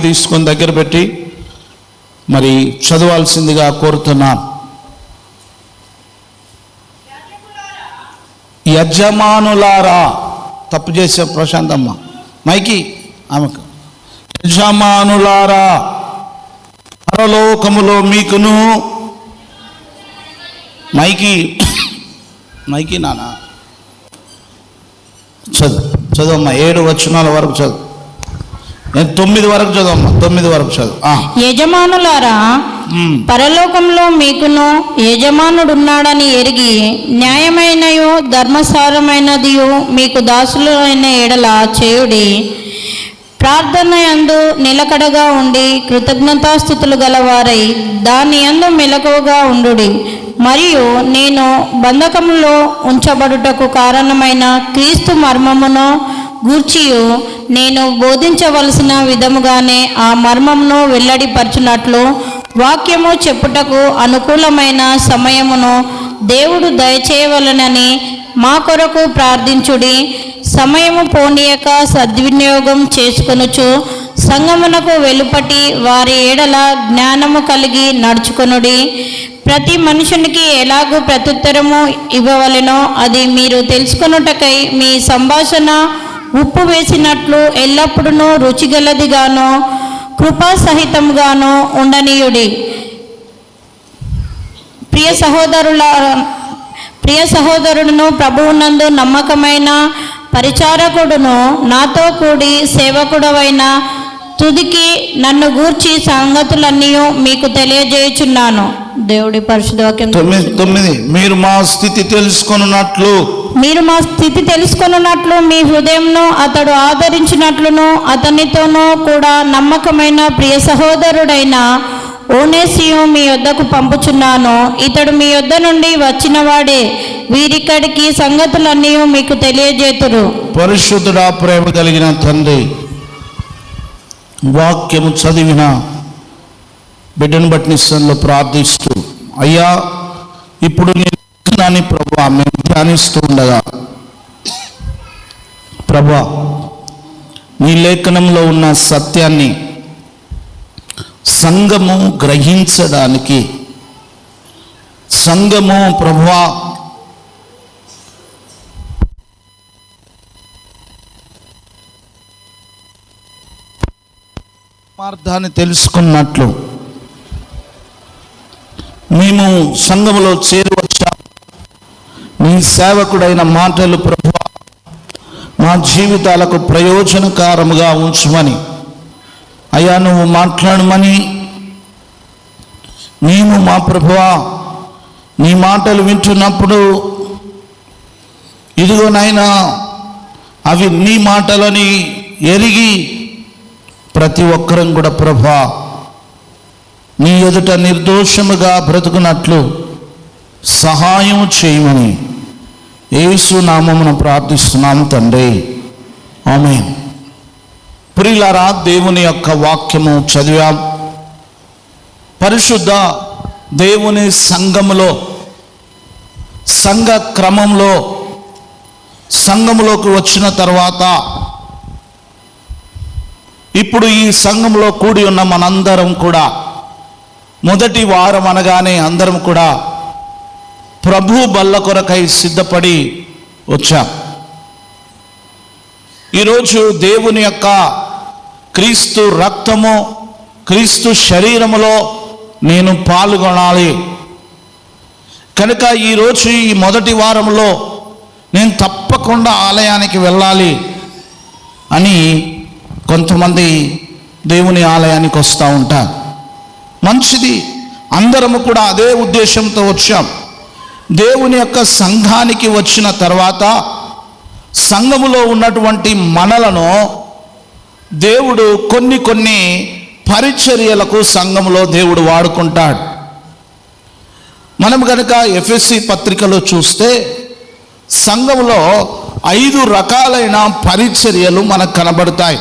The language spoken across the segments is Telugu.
తీసుకొని దగ్గర పెట్టి మరి చదవాల్సిందిగా కోరుతున్నాను. యజమానులారా, తప్పు చేసే ప్రశాంతమ్మ మైకి ఆమెకు. యజమానులారా, పరలోకములో మీకును, మైకి మైకి నానా చదువమ్మా 7 వచనాల వరకు చదువు. 9 వరకు చదవమ్మా, 9 వరకు చదువు. యజమానులారా, పరలోకంలో మీకును యజమానుడున్నాడని ఎరిగి న్యాయమైనయు ధర్మసారమైనదియు మీకు దాసులైన ఎడల చేయుడి. ప్రార్థన యందు నిలకడగా ఉండి కృతజ్ఞతాస్థుతులు గలవారై దాని యందు మెలకువగా ఉండుడి. మరియు నేను బంధకములో ఉంచబడుటకు కారణమైన క్రీస్తు మర్మమును గూర్చియు నేను బోధించవలసిన విధముగానే ఆ మర్మమును వెల్లడిపరచునట్లు వాక్యము చెప్పుటకు అనుకూలమైన సమయమును దేవుడు దయచేయవలనని మా కొరకు ప్రార్థించుడి. సమయము పోనీయక సద్వినియోగం చేసుకొనుచు సంగమునకు వెలుపటి వారి ఎడల జ్ఞానము కలిగి నడుచుకొనుడి. ప్రతి మనుషునికి ఎలాగూ ప్రత్యుత్తరము ఇవ్వవలెనో అది మీరు తెలుసుకొనుటకై మీ సంభాషణ ఉప్పు వేసినట్లు ఎల్లప్పుడూ రుచిగలదిగానో కృపాసహితంగానో ఉండనీయుడి. ప్రియ సహోదరుడును ప్రభువునందు నమ్మకమైన పరిచారకుడును నాతో కూడి సేవకుడవైన తుదికి నన్ను గూర్చి సంగతులన్నీ మీకు తెలియజేయుచున్నాను. దేవుడి పరిశుద్ధ వాక్యం. 9 మీరు మా స్థితి తెలుసుకొనున్నట్లు మీ హృదయంను అతడు ఆదరించినట్లును అతనితోనూ కూడా నమ్మకమైన ప్రియ సహోదరుడైన ఓనేసియు మీ యొద్దకు పంపుచున్నాను. ఇతడు మీ యొద్ద నుండి వచ్చిన వాడే. వీరిక్కడికి సంగతులన్నీ మీకు తెలియజేతురు. పరిశుద్ధుడా, ప్రేమ కలిగిన తండ్రి, వాక్యము చదివిన బిడ్డను బట్టి నిస్సంలో ప్రార్థిస్తూ, అయ్యా ఇప్పుడు నేను ప్రభా మేము ధ్యానిస్తూ ఉండగా ప్రభా నీ లేఖనంలో ఉన్న సత్యాన్ని సంఘము గ్రహించడానికి, సంఘము ప్రభా మార్గాన్ని తెలుసుకున్నట్లు మేము సంఘములో చేరువచ్చాం. నీ సేవకుడైన మాటలు ప్రభువా మా జీవితాలకు ప్రయోజనకరముగా ఉంచమని, అయ్యా నువ్వు మాట్లాడమని మేము మా ప్రభువా నీ మాటలు వింటున్నప్పుడు ఇదిగో నాయనా అవి నీ మాటలని ఎరిగి ప్రతి ఒక్కరం కూడా ప్రభువా నీ ఎదుట నిర్దోషముగా బ్రతుకున్నట్లు సహాయం చేయమని యేసు నామమున ప్రార్థిస్తున్నాము తండ్రి, ఆమేన్. ప్రియులారా, దేవుని యొక్క వాక్యము చదివాం. పరిశుద్ధ దేవుని సంఘములో, సంఘ క్రమంలో, సంఘములోకి వచ్చిన తర్వాత ఇప్పుడు ఈ సంఘంలో కూడి ఉన్న మనందరం కూడా మొదటి వారం అనగానే అందరం కూడా ప్రభు బల్ల కొరకై సిద్ధపడి వచ్చాం. ఈరోజు దేవుని యొక్క క్రీస్తు రక్తము, క్రీస్తు శరీరములో నేను పాల్గొనాలి కనుక ఈరోజు ఈ మొదటి వారంలో నేను తప్పకుండా ఆలయానికి వెళ్ళాలి అని కొంతమంది దేవుని ఆలయానికి వస్తూ ఉంటారు. మంచిది, అందరము కూడా అదే ఉద్దేశంతో వచ్చాం. దేవుని యొక్క సంఘానికి వచ్చిన తర్వాత సంఘములో ఉన్నటువంటి మనలను దేవుడు కొన్ని పరిచర్యలకు సంఘములో దేవుడు వాడుకుంటాడు. మనం కనుక ఎఫెసీ పత్రికలో చూస్తే సంఘములో 5 రకాలైన పరిచర్యలు మనకు కనబడతాయి.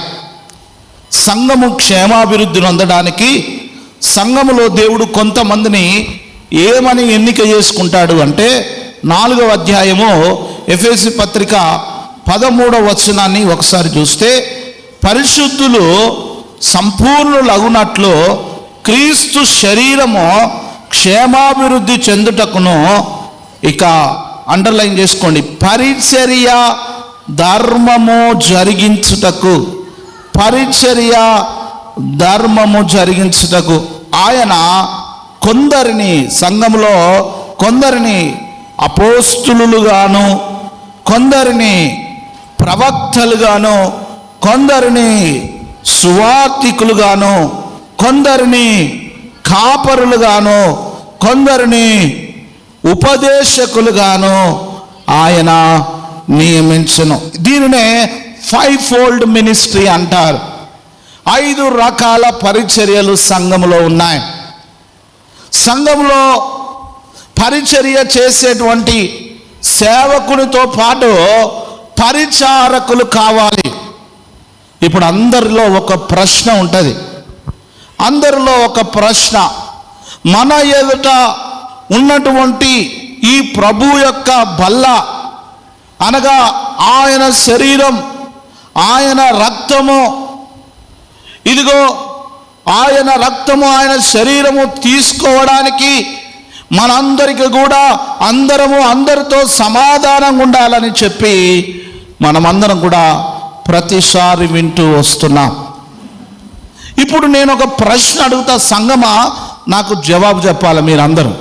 సంఘము క్షేమాభివృద్ధి పొందడానికి సంఘములో దేవుడు కొంతమందిని ఏమని ఎన్నిక చేసుకుంటాడు అంటే 4వ అధ్యాయము ఎఫెసీ పత్రిక 13వ వచనాన్ని ఒకసారి చూస్తే, పరిశుద్ధులు సంపూర్ణులగునట్లు క్రీస్తు శరీరము క్షేమాభివృద్ధి చెందుటకును, ఇక అండర్లైన్ చేసుకోండి, పరిచర్య ధర్మము జరిగించుటకు, పరిచర్య ధర్మము జరిగించుటకు ఆయన కొందరిని, సంఘములో కొందరిని అపోస్తులుగాను, కొందరిని ప్రవక్తలుగాను, కొందరిని సువార్తికులుగాను, కొందరిని కాపరులుగాను, కొందరిని ఉపదేశకులుగాను ఆయన నియమించును. దీనినే 5-fold మినిస్ట్రీ అంటారు. 5 రకాల పరిచర్యలు సంఘములో ఉన్నాయి. సంఘంలో పరిచర్య చేసేటువంటి సేవకునితో పాటు పరిచారకులు కావాలి. ఇప్పుడు అందరిలో ఒక ప్రశ్న ఉంటుంది. అందరిలో ఒక ప్రశ్న, మన ఎదుట ఉన్నటువంటి ఈ ప్రభు యొక్క బల్ల అనగా ఆయన శరీరం, ఆయన రక్తము, ఇదిగో ఆయన రక్తము, ఆయన శరీరము తీసుకోవడానికి మనందరికీ కూడా అందరితో సమాధానంగా ఉండాలని చెప్పి మనమందరం కూడా ప్రతిసారి వింటూ వస్తున్నాం. ఇప్పుడు నేను ఒక ప్రశ్న అడుగుతా, సంగమా నాకు జవాబు చెప్పాలి మీరందరూ.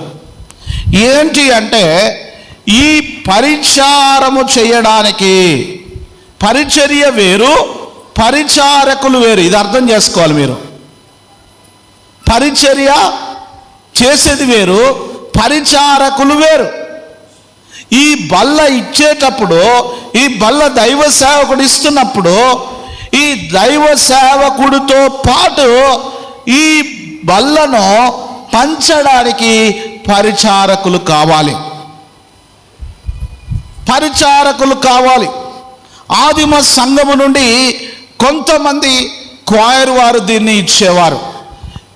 ఏంటి అంటే, ఈ పరిచారము చేయడానికి పరిచర్య వేరు, పరిచారకులు వేరు. ఇది అర్థం చేసుకోవాలి మీరు. పరిచర్య చేసేది వేరు, పరిచారకులు వేరు. ఈ బల్ల ఇచ్చేటప్పుడు, ఈ బల్ల దైవ సేవకుడు ఇస్తున్నప్పుడు, ఈ దైవ సేవకుడితో పాటు ఈ బల్లను పంచడానికి పరిచారకులు కావాలి. పరిచారకులు కావాలి. ఆదిమ సంఘము నుండి కొంతమంది క్వాయర్ వారు దీన్ని ఇచ్చేవారు,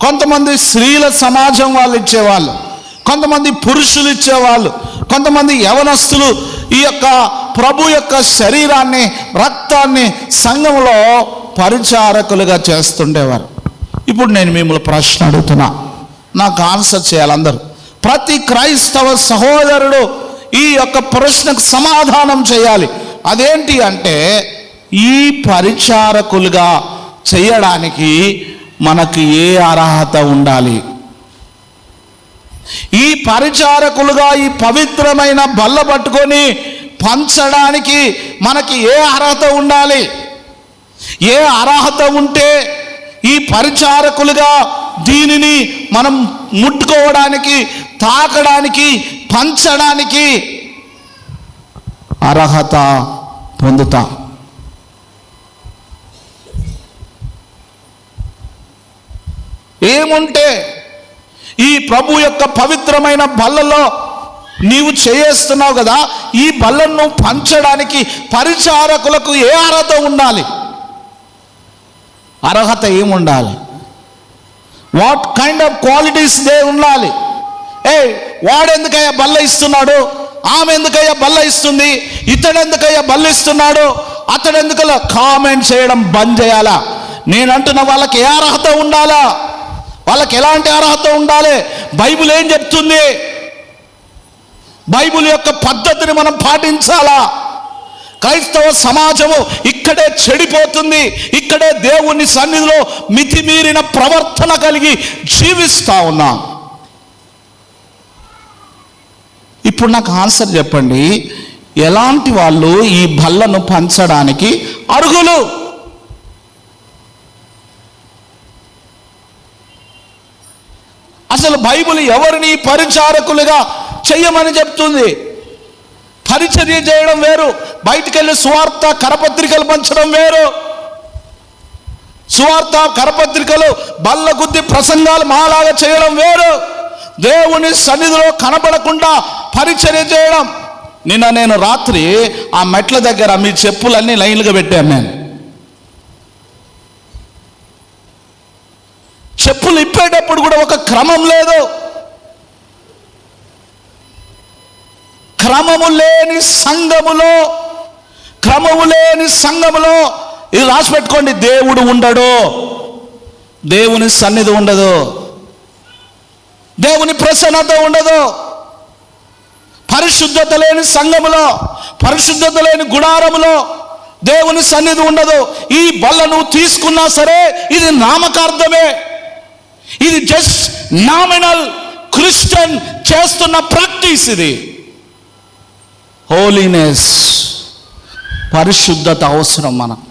కొంతమంది స్త్రీల సమాజం వాళ్ళు ఇచ్చేవాళ్ళు, కొంతమంది పురుషులు ఇచ్చేవాళ్ళు, కొంతమంది యవనస్తులు ఈ యొక్క ప్రభు యొక్క శరీరాన్ని, రక్తాన్ని సంఘంలో పరిచారకులుగా చేస్తుండేవారు. ఇప్పుడు నేను మిమ్మల్ని ప్రశ్న అడుగుతున్నా, నాకు ఆన్సర్ చేయాలి అందరూ. ప్రతి క్రైస్తవ సహోదరుడు ఈ యొక్క ప్రశ్నకు సమాధానం చేయాలి. అదేంటి అంటే, ఈ పరిచారకులుగా చేయడానికి మనకు ఏ అర్హత ఉండాలి? ఈ పరిచారకులుగా ఈ పవిత్రమైన బల్ల పట్టుకొని పంచడానికి మనకి ఏ అర్హత ఉండాలి? ఏ అర్హత ఉంటే ఈ పరిచారకులుగా దీనిని మనం ముట్టుకోవడానికి, తాకడానికి, పంచడానికి అర్హత పొందుతాం? ఏముంటే ఈ ప్రభు యొక్క పవిత్రమైన బల్లలో నీవు చేస్తున్నావు కదా, ఈ బల్లను పంచడానికి పరిచారకులకు ఏ అర్హత ఉండాలి? అర్హత ఏముండాలి? What kind of qualities they ఉండాలి? వాడెందుకయ్యా బల్ల ఇస్తున్నాడు, ఆమె ఎందుకయ్యా బల్ల ఇస్తుంది, ఇతడు ఎందుకయ్యా బల్ల ఇస్తున్నాడు, అతడు ఎందుకలా కామెంట్ చేయడం బంద్ చేయాలా? నేనంటున్న వాళ్ళకి ఏ అర్హత ఉండాలా? వాళ్ళకి ఎలాంటి అర్హత ఉండాలి? బైబిల్ ఏం చెప్తుంది? బైబిల్ యొక్క పద్ధతిని మనం పాటించాలా? క్రైస్తవ సమాజము ఇక్కడే చెడిపోతుంది. ఇక్కడే దేవుని సన్నిధిలో మితిమీరిన ప్రవర్తన కలిగి జీవిస్తా ఉన్నాం. ఇప్పుడు నాకు ఆన్సర్ చెప్పండి, ఎలాంటి వాళ్ళు ఈ బల్లను పంచడానికి అర్హులు? అసలు బైబిల్ ఎవరిని పరిచారకులుగా చెయ్యమని చెప్తుంది? పరిచర్య చేయడం వేరు, బయటికెళ్ళి సువార్త కరపత్రికలు పంచడం వేరు. సువార్త కరపత్రికలు బల్ల గుద్ది ప్రసంగాలు మాలాగా చేయడం వేరు. దేవుని సన్నిధిలో కనబడకుండా పరిచర్య చేయడం. నిన్న నేను రాత్రి ఆ మెట్ల దగ్గర మీ చెప్పులన్నీ లైన్లుగా పెట్టాను. నేను చెప్పులు ఇప్పేటప్పుడు కూడా ఒక క్రమం లేదు. క్రమము లేని సంఘములో ఇది రాసి పెట్టుకోండి, దేవుడు ఉండడు. దేవుని సన్నిధి ఉండదు, దేవుని ప్రసన్నత ఉండదు. పరిశుద్ధత లేని సంఘములో, పరిశుద్ధత లేని గుడారములో దేవుని సన్నిధి ఉండదు. ఈ బల్లను తీసుకున్నా సరే ఇది నామకార్థమే, ఇది జస్ట్ నామినల్ క్రిస్టియన్ చేస్తున్న ప్రాక్టీస్. ఇది హోలీనెస్, పరిశుద్ధత అవసరం మనకు.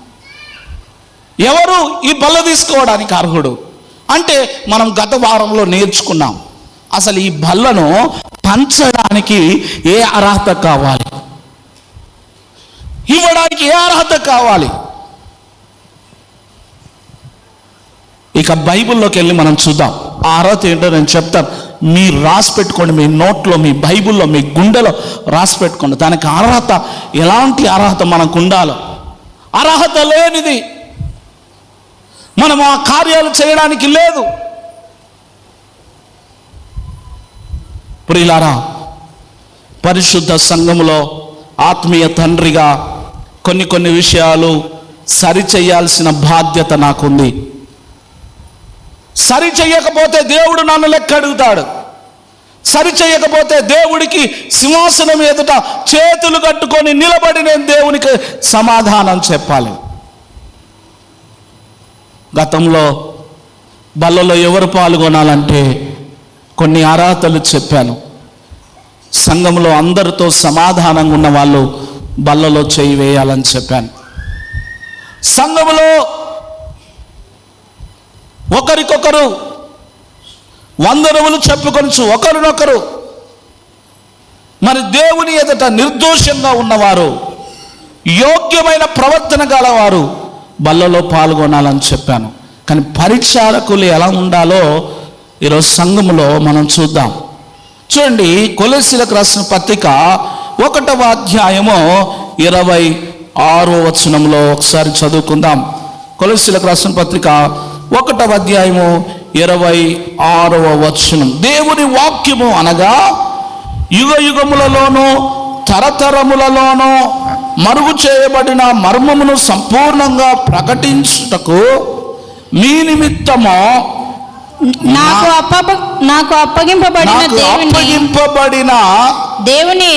ఎవరు ఈ బల్ల తీసుకోవడానికి అర్హుడు అంటే మనం గత వారంలో నేర్చుకున్నాం. అసలు ఈ బల్లను పంచడానికి ఏ అర్హత కావాలి, ఇవ్వడానికి ఏ అర్హత కావాలి? ఇక బైబిల్లోకి వెళ్ళి మనం చూద్దాం. ఆ అర్హత ఏంటో నేను చెప్తాను, మీరు రాసి పెట్టుకోండి. మీ నోట్లో, మీ బైబిల్లో, మీ గుండెలో రాసి పెట్టుకోండి. దానికి అర్హత, ఎలాంటి అర్హత మనకు ఉండాలో. అర్హత లేనిది మనం ఆ కార్యాలు చేయడానికి లేదు. ప్రియులారా, పరిశుద్ధ సంఘములో ఆత్మీయ తండ్రిగా కొన్ని విషయాలు సరిచేయాల్సిన బాధ్యత నాకుంది. సరి చెయ్యకపోతే దేవుడు నన్ను లెక్క అడుగుతాడు. సరి చేయకపోతే దేవుడికి సింహాసనం ఎదుట చేతులు కట్టుకొని నిలబడి నేను దేవునికి సమాధానం చెప్పాలి. గతంలో బల్లలో ఎవరు పాల్గొనాలంటే కొన్ని అర్హతలు చెప్పాను. సంఘంలో అందరితో సమాధానంగా ఉన్న వాళ్ళు బల్లలో చేయి వేయాలని చెప్పాను. సంఘములో ఒకరికొకరు వందనములు చెప్పుకొనచ్చు, ఒకరినొకరు మరి దేవుని ఎదుట నిర్దోషంగా ఉన్నవారు, యోగ్యమైన ప్రవర్తన గలవారు బల్లలో పాల్గొనాలని చెప్పాను. కానీ పరిచారకులు ఎలా ఉండాలో ఈరోజు సంఘములో మనం చూద్దాం. చూడండి, కొలస్సీలకు రాసిన పత్రిక 1వ అధ్యాయము 26వ వచనంలో ఒకసారి చదువుకుందాం. కొలస్సీలకు రాసిన పత్రిక 1వ అధ్యాయము 26వ వచనం. దేవుని వాక్యము అనగా యుగ యుగములలోనూ తరతరములలోనూ మరుగు చేయబడిన మర్మమును సంపూర్ణంగా ప్రకటించుటకు మీ నిమిత్తము నాకు అప్పగింపబడిన దేవుని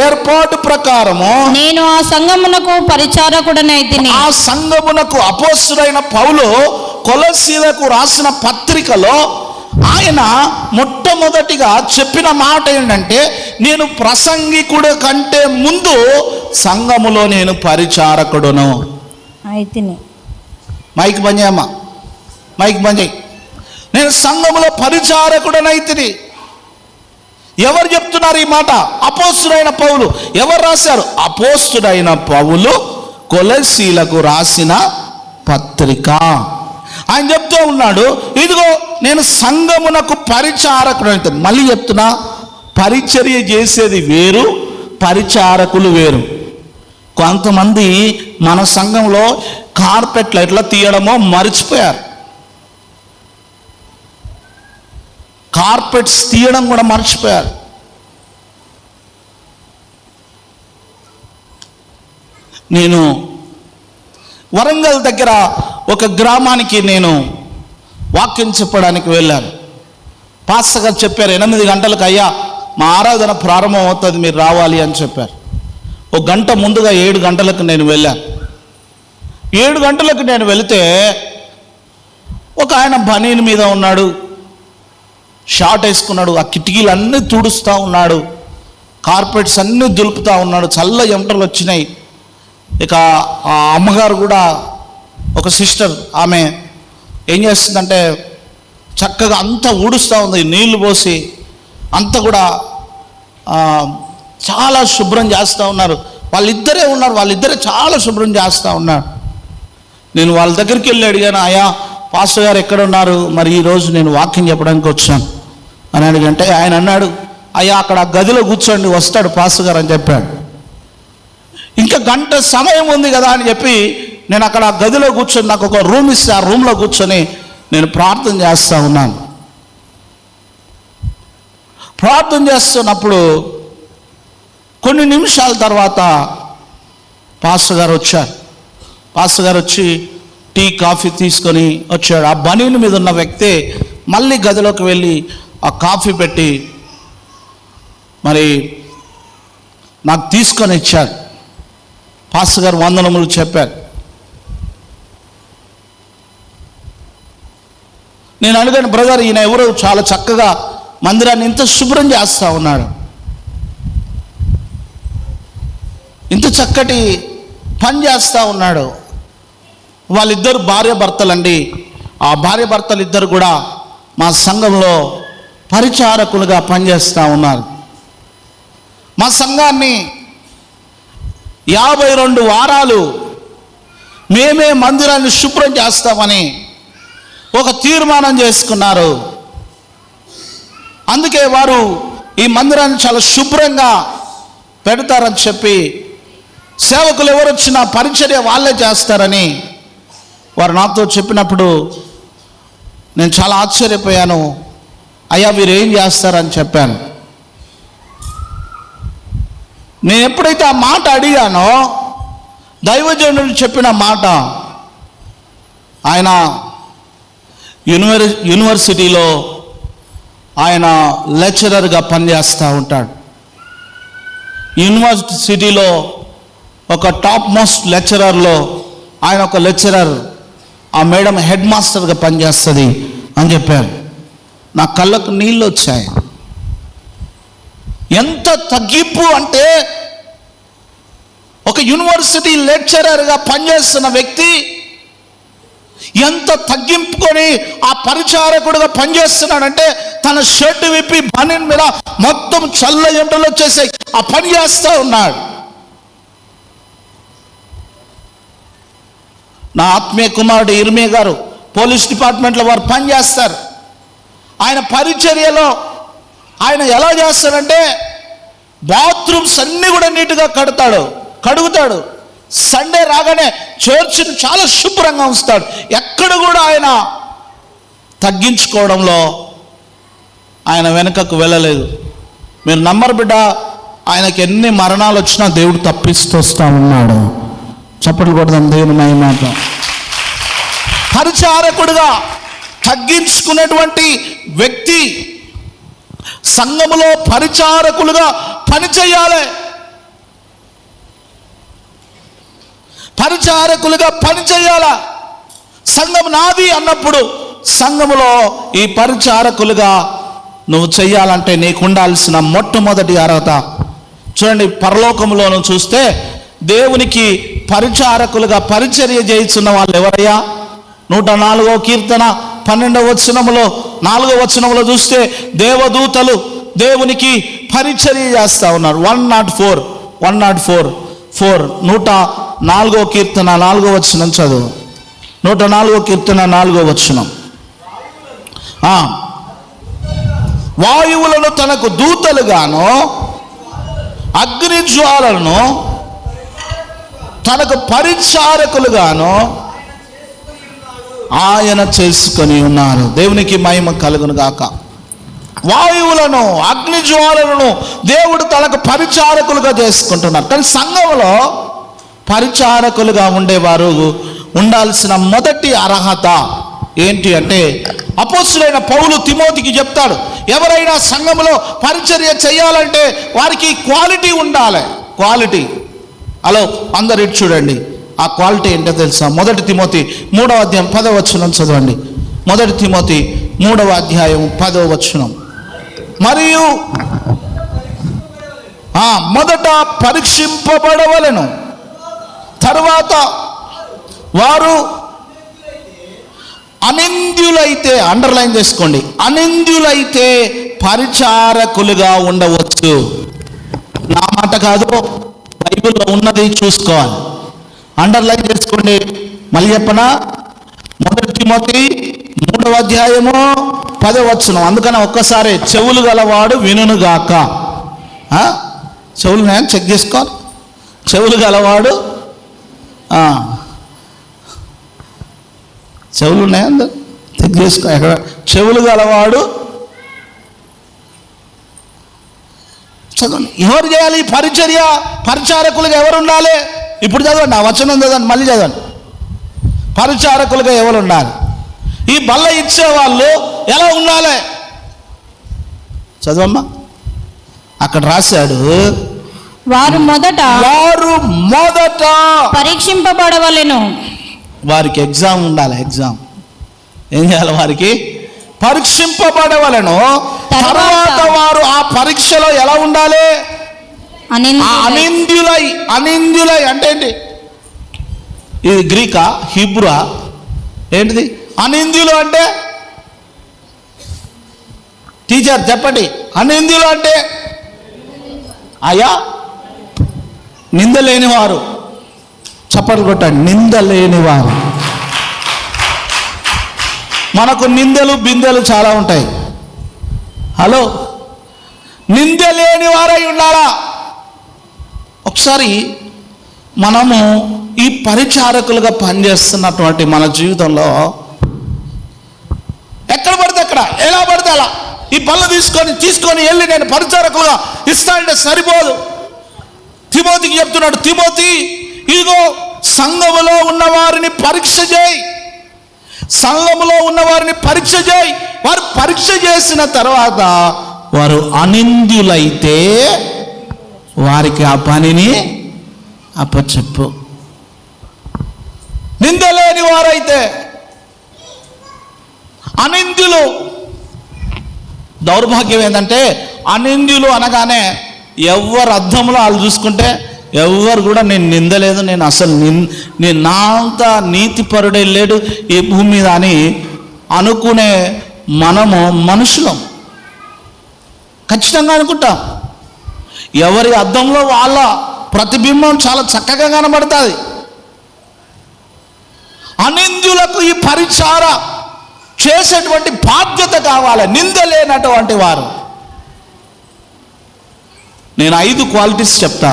ఏర్పాటు ప్రకారము నేను ఆ సంఘమునకు పరిచారకుడనైతిని. ఆ సంఘమునకు అపోస్తలుడైన పౌలు కొలస్సీలకు రాసిన పత్రికలో ఆయన మొట్టమొదటిగా చెప్పిన మాట ఏంటంటే, నేను ప్రసంగికుడు కంటే ముందు సంఘములో నేను పరిచారకుడును అయితిని. మైక్ బంద్ చేయమ్మా, మైక్ బంద్ చేయి. నేను సంఘములో పరిచారకుడనైతిని. ఎవరు చెప్తున్నారు ఈ మాట? అపోస్తలుడైన పౌలు. ఎవరు రాశారు? అపోస్తలుడైన పౌలు కొలస్సీలకు రాసిన పత్రిక. ఆయన చెప్తూ ఉన్నాడు, ఇదిగో నేను సంఘమునకు పరిచారకుడనైతిని. మళ్ళీ చెప్తున్నా, పరిచర్య చేసేది వేరు, పరిచారకులు వేరు. కొంతమంది మన సంఘంలో కార్పెట్లు ఎట్లా తీయడమో మర్చిపోయారు. కార్పెట్స్ తీయడం కూడా మర్చిపోయారు. నేను వరంగల్ దగ్గర ఒక గ్రామానికి నేను వాక్యం చెప్పడానికి వెళ్ళాను. పాస్టర్ గారు చెప్పారు, 8 గంటలకు అయ్యా మా ఆరాధన ప్రారంభం అవుతుంది, మీరు రావాలి అని చెప్పారు. ఒక గంట ముందుగా 7 గంటలకు నేను వెళ్ళాను. 7 గంటలకు నేను వెళితే ఒక ఆయన బనీన్ మీద ఉన్నాడు, షార్ట్ వేసుకున్నాడు, ఆ కిటికీలు అన్నీ తుడుస్తూ ఉన్నాడు, కార్పెట్స్ అన్నీ దులుపుతూ ఉన్నాడు. చల్ల ఎంటలు వచ్చినాయి. ఇక ఆ అమ్మగారు కూడా, ఒక సిస్టర్, ఆమె ఏం చేస్తుందంటే చక్కగా అంతా ఊడుస్తూ ఉంది, నీళ్లు పోసి అంతా కూడా చాలా శుభ్రం చేస్తూ ఉన్నారు. వాళ్ళిద్దరే ఉన్నారు, వాళ్ళిద్దరే చాలా శుభ్రం చేస్తూ ఉన్నారు. నేను వాళ్ళ దగ్గరికి వెళ్ళి అడిగాను, అయ్యా పాస్టర్ గారు ఎక్కడ ఉన్నారు, మరి ఈరోజు నేను వాక్యం చెప్పడానికి వచ్చాను అని అడిగంటే ఆయన అన్నాడు, అయ్యా అక్కడ గదిలో కూర్చోండి, వస్తాడు పాస్టర్ గారు అని చెప్పాడు. ఇంకా గంట సమయం ఉంది కదా అని చెప్పి నేను అక్కడ గదిలో కూర్చొని, నాకు ఒక రూమ్ ఇస్తే ఆ రూమ్లో కూర్చొని నేను ప్రార్థన చేస్తూ ఉన్నాను. ప్రార్థన చేస్తున్నప్పుడు కొన్ని నిమిషాల తర్వాత పాస్టర్ గారు వచ్చారు. పాస్టర్ గారు వచ్చి టీ కాఫీ తీసుకొని వచ్చాడు. ఆ బనీన్ మీద ఉన్న వ్యక్తి మళ్ళీ గదిలోకి వెళ్ళి ఆ కాఫీ పెట్టి మరి నాకు తీసుకొని ఇచ్చాడు. పాస్టర్ గారు వందనములు చెప్పారు. నేను అడిగాను, బ్రదర్ ఈయన ఎవరు చాలా చక్కగా మందిరాన్ని ఇంత శుభ్రం చేస్తూ ఉన్నాడు, ఇంత చక్కటి పని చేస్తూ ఉన్నాడు. వాళ్ళిద్దరు భార్యాభర్తలండి. ఆ భార్యాభర్తలు ఇద్దరు కూడా మా సంఘంలో పరిచారకులుగా పనిచేస్తూ ఉన్నారు. మా సంఘాన్ని 52 వారాలు మేమే మందిరాన్ని శుభ్రం చేస్తామని ఒక తీర్మానం చేసుకున్నారు. అందుకే వారు ఈ మందిరాన్ని చాలా శుభ్రంగా పెడతారని చెప్పి, సేవకులు ఎవరు వచ్చినా పరిచర్య వాళ్ళే చేస్తారని వారు నాతో చెప్పినప్పుడు నేను చాలా ఆశ్చర్యపోయాను. అయ్యా మీరు ఏం చేస్తారని చెప్పాను. నేను ఎప్పుడైతే ఆ మాట అడిగానో, దైవజనుడు చెప్పిన మాట, ఆయన యూనివర్సిటీలో ఆయన లెక్చరర్గా పనిచేస్తూ ఉంటాడు. యూనివర్సిటీలో ఒక టాప్ మోస్ట్ లెక్చరర్లో ఆయన ఒక లెక్చరర్, ఆ మేడం హెడ్ మాస్టర్గా పనిచేస్తుంది అని చెప్పారు. నా కళ్ళకు నీళ్ళు వచ్చాయి. ఎంత తగ్గింపు అంటే, ఒక యూనివర్సిటీ లెక్చరర్గా పనిచేస్తున్న వ్యక్తి ఎంత తగ్గింపుకొని ఆ పరిచారకుడుగా పనిచేస్తున్నాడంటే, తన షర్ట్ విప్పి బనీన్ మీద మొత్తం చల్ల ఎంటలు వచ్చేసాయి, ఆ పని చేస్తూ ఉన్నాడు. నా ఆత్మీయ కుమారుడు ఇర్మియా గారు పోలీస్ డిపార్ట్మెంట్లో వారు పనిచేస్తారు. ఆయన పరిచర్యలో ఆయన ఎలా చేస్తాడంటే, బాత్రూమ్స్ అన్నీ కూడా నీట్గా కడుగుతాడు. సండే రాగానే చర్చిని చాలా శుభ్రంగా ఉంచుతాడు. ఎక్కడ కూడా ఆయన తగ్గించుకోవడంలో ఆయన వెనుకకు వెళ్ళలేదు. మీరు నమ్మరు బిడ్డ, ఆయనకి ఎన్ని మరణాలు వచ్చినా దేవుడు తప్పిస్తూ వస్తూ ఉన్నాడు. చప్పట్లు కొడదాం దేవుని మహిమ. పరిచారకుడుగా తగ్గించుకునేటువంటి వ్యక్తి సంఘములో పరిచారకులుగా పనిచేయాలి. పరిచారకులుగా పనిచేయాల. సంఘం నాది అన్నప్పుడు సంఘములో ఈ పరిచారకులుగా నువ్వు చెయ్యాలంటే నీకు ఉండాల్సిన మొట్టమొదటి అర్హత, చూడండి, పరలోకంలోను చూస్తే దేవునికి పరిచారకులుగా పరిచర్య చేయిస్తున్న వాళ్ళు ఎవరయ్యా? 104వ కీర్తన 12వ వచనములో 4వ వచనములో చూస్తే దేవదూతలు దేవునికి పరిచర్య చేస్తూ ఉన్నారు. 104 104వ కీర్తన 4వ వచనం చదువు. 104వ కీర్తన 4వ వచనం. వాయువులను తనకు దూతలుగాను, అగ్ని జ్వాలను తనకు పరిచారకులుగాను ఆయన చేసుకొని ఉన్నారు. దేవునికి మహిమ కలుగును గాక. వాయువులను, అగ్ని జ్వాలను దేవుడు తనకు పరిచారకులుగా చేసుకుంటున్నారు. కానీ సంఘంలో పరిచారకులుగా ఉండేవారు ఉండాల్సిన మొదటి అర్హత ఏంటి అంటే, అపోస్తులైన పౌలు తిమోతికి చెప్తాడు, ఎవరైనా సంఘంలో పరిచర్య చేయాలంటే వారికి క్వాలిటీ ఉండాలి. క్వాలిటీ. హలో, అందరు ఇటు చూడండి. ఆ క్వాలిటీ ఏంటో తెలుసా? 1 తిమోతి 3వ అధ్యాయం 10వ వచనం చదవండి. 1 తిమోతి 3వ అధ్యాయం 10వ వచనం. మరియు మొదట పరీక్షింపబడవలెను, తరువాత వారు అనింద్యులైతే, అండర్లైన్ చేసుకోండి, అనింద్యులైతే పరిచారకులుగా ఉండవచ్చు. నా మాట కాదు, బైబిల్లో ఉన్నది చూసుకోవాలి. అండర్లైన్ చేసుకోండి. మళ్ళీ చెప్పనా? 1 తిమోతి 3వ అధ్యాయము 10వ వచనం. అందుకని ఒక్కసారి చెవులు గలవాడు వినుగాక. చెవులు నేను చెక్ చేసుకోవాలి. చెవులు గలవాడు, చెవులు ఉన్నాయా? చెక్ చేసుకో. ఎక్కడ చెవులు గలవాడు చదవండి. ఎవరు చేయాలి పరిచర్య? పరిచారకులుగా ఎవరు ఉండాలి? ఇప్పుడు చదవండి, ఆ వచనం చదవండి, మళ్ళీ చదవండి. పరిచారకులుగా ఎవరు ఉండాలి? ఈ బల్ల ఇచ్చేవాళ్ళు ఎలా ఉండాలి? చదవమ్మా, అక్కడ రాశాడు, వారు మొదట పరీక్షింపబడవలెను. వారికి ఎగ్జామ్ ఉండాలి. ఎగ్జామ్ ఏం చేయాలి? వారికి పరీక్షింపబడవలెను. తర్వాత వారు ఆ పరీక్షలో ఎలా ఉండాలి? అనింద్యులై అంటే ఏంటి? ఇది గ్రీకా, హిబ్రా, ఏంటిది అనింద్యులు అంటే? టీచర్ చెప్పండి, అనింద్యులు అంటే? అయ్యా, నింద లేనివారు. చప్పట్లు కొట్టండి, నింద లేనివారు. మనకు నిందలు బిందెలు చాలా ఉంటాయి. హలో, నింద లేని వారై ఉండాలా? ఒకసారి మనము ఈ పరిచారకులుగా పనిచేస్తున్నటువంటి మన జీవితంలో ఎక్కడ పడితే అక్కడ, ఎలా పడితే అలా ఈ బల్ల తీసుకొని వెళ్ళి నేను పరిచారకులుగా ఇస్తా అంటే సరిపోదు. తిమోతికి చెప్తున్నాడు, తిమోతి ఇదిగో సంఘములో ఉన్న వారిని పరీక్ష చేయి. సంఘములో ఉన్న వారిని పరీక్ష చేయి. వారు పరీక్ష చేసిన తర్వాత వారు అనింద్యులైతే వారికి ఆ పనిని అప్పచెప్పు. నిందలేని వారైతే అనింద్యులు. దౌర్భాగ్యం ఏంటంటే అనింద్యులు అనగానే ఎవరు అర్థంలో వాళ్ళు చూసుకుంటే ఎవరు కూడా నేను నిందలేదు, నేను అసలు నేను నా అంత నీతిపరుడే లేడు ఈ భూమి మీద అని అనుకునే మనము మనుషులం. ఖచ్చితంగా అనుకుంటాం. ఎవరి అద్దంలో వాళ్ళ ప్రతిబింబం చాలా చక్కగా కనబడుతుంది. అనింద్యులకు ఈ పరిచార చేసేటువంటి బాధ్యత కావాలి, నింద లేనటువంటి వారు. నేను 5 క్వాలిటీస్ చెప్తా.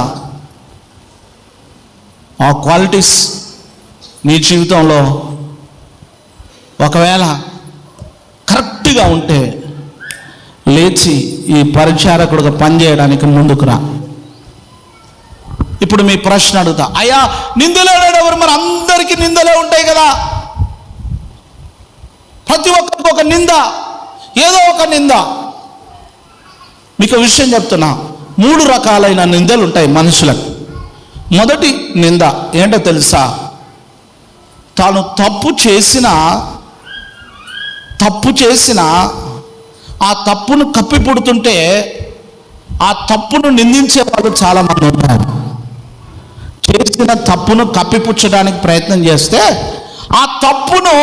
ఆ క్వాలిటీస్ మీ జీవితంలో ఒకవేళ కరెక్ట్గా ఉంటే లేచి ఈ పరిచారకుడుగా పనిచేయడానికి ముందుకు రా. ఇప్పుడు మీ ప్రశ్న అడుగుతా, అయ్యా నిందలే ఎవరు? మరి అందరికీ నిందలే ఉంటాయి కదా. ప్రతి ఒక్కరికి ఒక నింద, ఏదో ఒక నింద. మీకు విషయం చెప్తున్నా, 3 రకాలైన నిందలు ఉంటాయి మనుషులకు. మొదటి నింద ఏంటో తెలుసా? తాను తప్పు చేసిన ఆ తప్పును కప్పిపుడుతుంటే ఆ తప్పును నిందించే వాళ్ళు చాలామంది ఉంటారు. చేసిన తప్పును కప్పిపుచ్చడానికి ప్రయత్నం చేస్తే ఆ తప్పును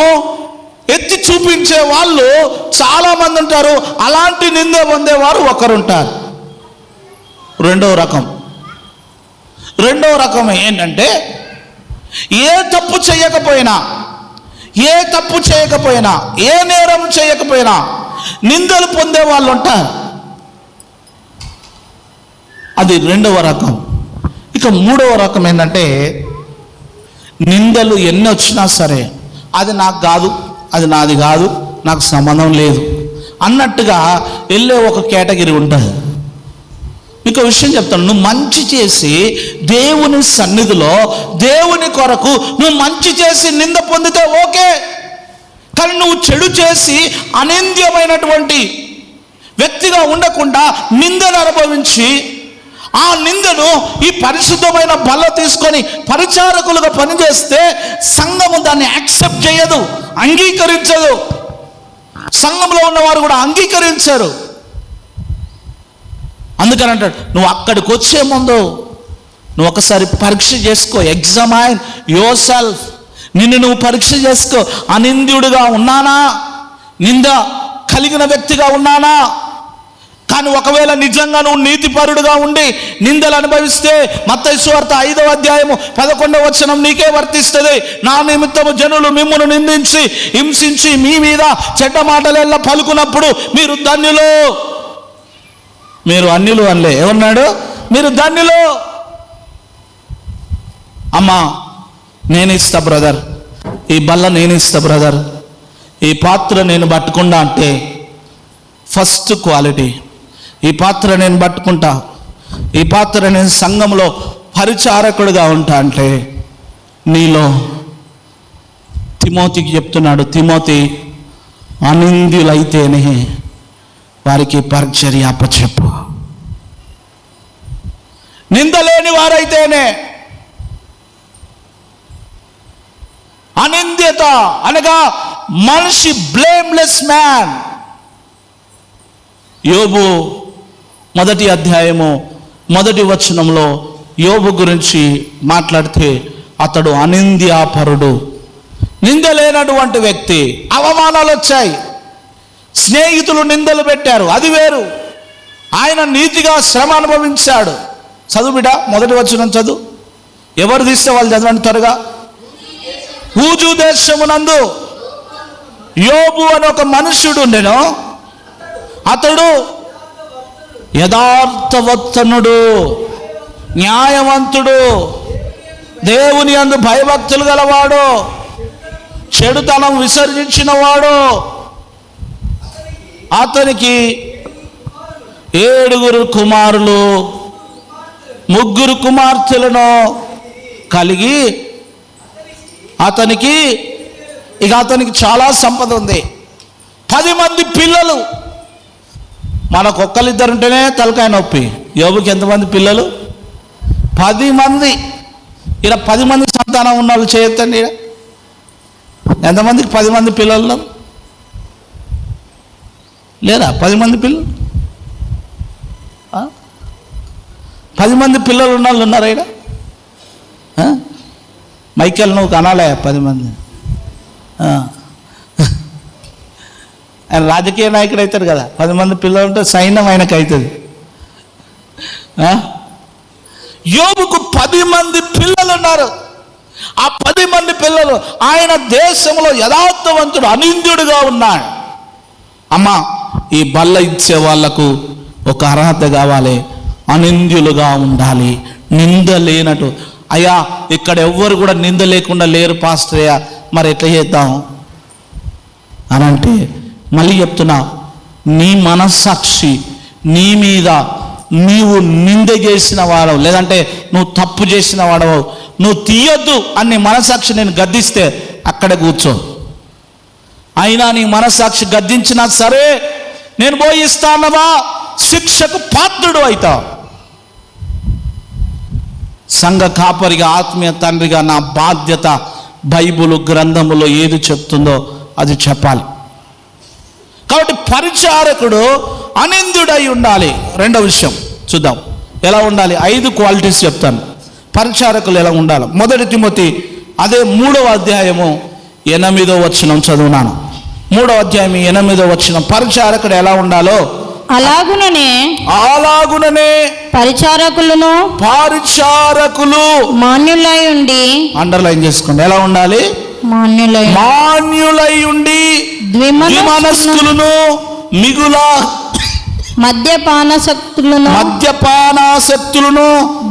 ఎత్తి చూపించే వాళ్ళు చాలామంది ఉంటారు. అలాంటి నింద పొందేవారు ఒకరుంటారు. రెండవ రకం ఏంటంటే ఏ తప్పు చేయకపోయినా, ఏ నేరం చేయకపోయినా నిందలు పొందే వాళ్ళు ఉంటారు. అది రెండవ రకం. ఇక మూడవ రకం ఏంటంటే నిందలు ఎన్ని వచ్చినా సరే అది నాకు కాదు, అది నాది కాదు, నాకు సంబంధం లేదు అన్నట్టుగా వెళ్ళే ఒక కేటగిరీ ఉంటుంది. మీకు విషయం చెప్తాను, నువ్వు మంచి చేసి దేవుని సన్నిధిలో దేవుని కొరకు నువ్వు మంచి చేసి నింద పొందితే ఓకే. కానీ నువ్వు చెడు చేసి అనింద్యమైనటువంటి వ్యక్తిగా ఉండకుండా నిందను అనుభవించి ఆ నిందను ఈ పరిశుద్ధమైన బల్ల తీసుకొని పరిచారకులుగా పనిచేస్తే సంఘము దాన్ని యాక్సెప్ట్ చేయదు, అంగీకరించదు. సంఘంలో ఉన్నవారు కూడా అంగీకరించరు. అందుకని అంటాడు, నువ్వు అక్కడికి వచ్చే ముందు నువ్వు ఒకసారి పరీక్ష చేసుకో, ఎగ్జామైన్ యువర్ సెల్ఫ్. నిన్ను నువ్వు పరీక్ష చేసుకో. అనింద్యుడిగా ఉన్నానా, నింద కలిగిన వ్యక్తిగా ఉన్నానా? కానీ ఒకవేళ నిజంగా నువ్వు నీతిపరుడుగా ఉండి నిందలు అనుభవిస్తే మత్తయి సువార్త 5వ అధ్యాయము 11వ వచనం నీకే వర్తిస్తుంది. నా నిమిత్తము జనులు మిమ్మును నిందించి హింసించి మీ మీద చెడ్డ మాటలెల్లా పలుకున్నప్పుడు మీరు ధన్యులు. మీరు అన్యులు అనలే, ఏమన్నాడు? మీరు ధన్యులు. అమ్మా నేను ఇస్తా బ్రదర్, ఈ బల్ల నేను ఇస్తా బ్రదర్, ఈ పాత్ర నేను పట్టుకుంటా అంటే ఫస్ట్ క్వాలిటీ, ఈ పాత్ర నేను పట్టుకుంటా, ఈ పాత్ర నేను సంఘంలో పరిచారకుడిగా ఉంటా అంటే నీలో తిమోతికి చెప్తున్నాడు, తిమోతి అనింద్యులైతేనే వారికి పరిచర్య అప్పచెప్పు. నిందలేని వారైతేనే. అనింద్యత అనగా మనిషి బ్లేమ్లెస్ మ్యాన్. యోబు 1వ అధ్యాయము 1వ వచనంలో యోబు గురించి మాట్లాడితే అతడు అనింద్యాపరుడు, నిందలేనటువంటి వ్యక్తి. అవమానాలు వచ్చాయి, స్నేహితులు నిందలు పెట్టారు, అది వేరు. ఆయన నీతిగా శ్రమ అనుభవించాడు. చదువు బిడ్డ, 1వ వచనం చదువు. ఎవరు తీస్తే వాళ్ళు చదవండి త్వరగా. ఊజు దేశమునందు యోబు అని ఒక మనుష్యుడు ఉండెను. అతడు యథార్థవర్తనుడు, న్యాయవంతుడు, దేవుని యందు భయభక్తులు గలవాడు, చెడుతనం విసర్జించినవాడు. అతనికి 7 కుమారులు 3 కుమార్తెలను కలిగి అతనికి చాలా సంపద ఉంది. 10 మంది పిల్లలు. మనకు ఒక్కరిద్దరు ఉంటేనే తలకాయ నొప్పి. యోబుకి ఎంతమంది పిల్లలు? 10 మంది. ఇలా 10 మంది సంతానం ఉన్న వాళ్ళు చేయొద్దండి. ఎంతమందికి 10 మంది పిల్లలు లేదా? 10 మంది పిల్లలు, 10 మంది పిల్లలు ఉన్న వాళ్ళు ఉన్నారా ఇక్కడ? మైకేల్ నువ్వు కనాలే 10 మంది. ఆయన రాజకీయ నాయకుడు అవుతాడు కదా, 10 మంది పిల్లలు ఉంటే సైన్యం ఆయనకు అవుతుంది. యోబుకు 10 మంది పిల్లలు ఉన్నారు. ఆ 10 మంది పిల్లలు ఆయన దేశంలో యథార్థవంతుడు, అనింద్యుడుగా ఉన్నాడు. అమ్మా, ఈ బల్ల ఇచ్చే వాళ్లకు ఒక అర్హత కావాలి, అనింద్యులుగా ఉండాలి, నింద లేనట్టు. అయ్యా, ఇక్కడ ఎవ్వరు కూడా నింద లేకుండా లేరు పాస్టర్ అయ్యా, మరి ఎట్లా చేద్దాం అని అంటే, మళ్ళీ చెప్తున్నా, నీ మనస్సాక్షి నీ మీద నీవు నింద చేసిన వాడవు, లేదంటే నువ్వు తప్పు చేసిన వాడవు, నువ్వు తీయొద్దు అని మనస్సాక్షి నేను గద్దిస్తే అక్కడే కూర్చో. అయినా నీ మనస్సాక్షి గద్దించినా సరే నేను పోయిస్తానవా శిక్షకు పాత్రుడు అవుతావు. సంఘ కాపరిగా, ఆత్మీయ తండ్రిగా నా బాధ్యత బైబిల్ గ్రంథములో ఏది చెప్తుందో అది చెప్పాలి. కాబట్టి పరిచారకుడు అనింద్యుడై ఉండాలి. రెండవ విషయం చూద్దాం, ఎలా ఉండాలి. 5 క్వాలిటీస్ చెప్తాను, పరిచారకులు ఎలా ఉండాలి. 1 తిమోతి అదే 3వ అధ్యాయము 8వ వచనం చదువునాను. 3వ అధ్యాయం 8వ వచనం, పరిచారకుడు ఎలా ఉండాలో అలాగుననే పరిచారకులు మాన్యులై ఉండి, అండర్లైన్ చేసుకోండి, ఎలా ఉండాలి? మాన్యులై ఉండి ద్విమనస్కులను, మిగుల మద్యపానాసక్తులను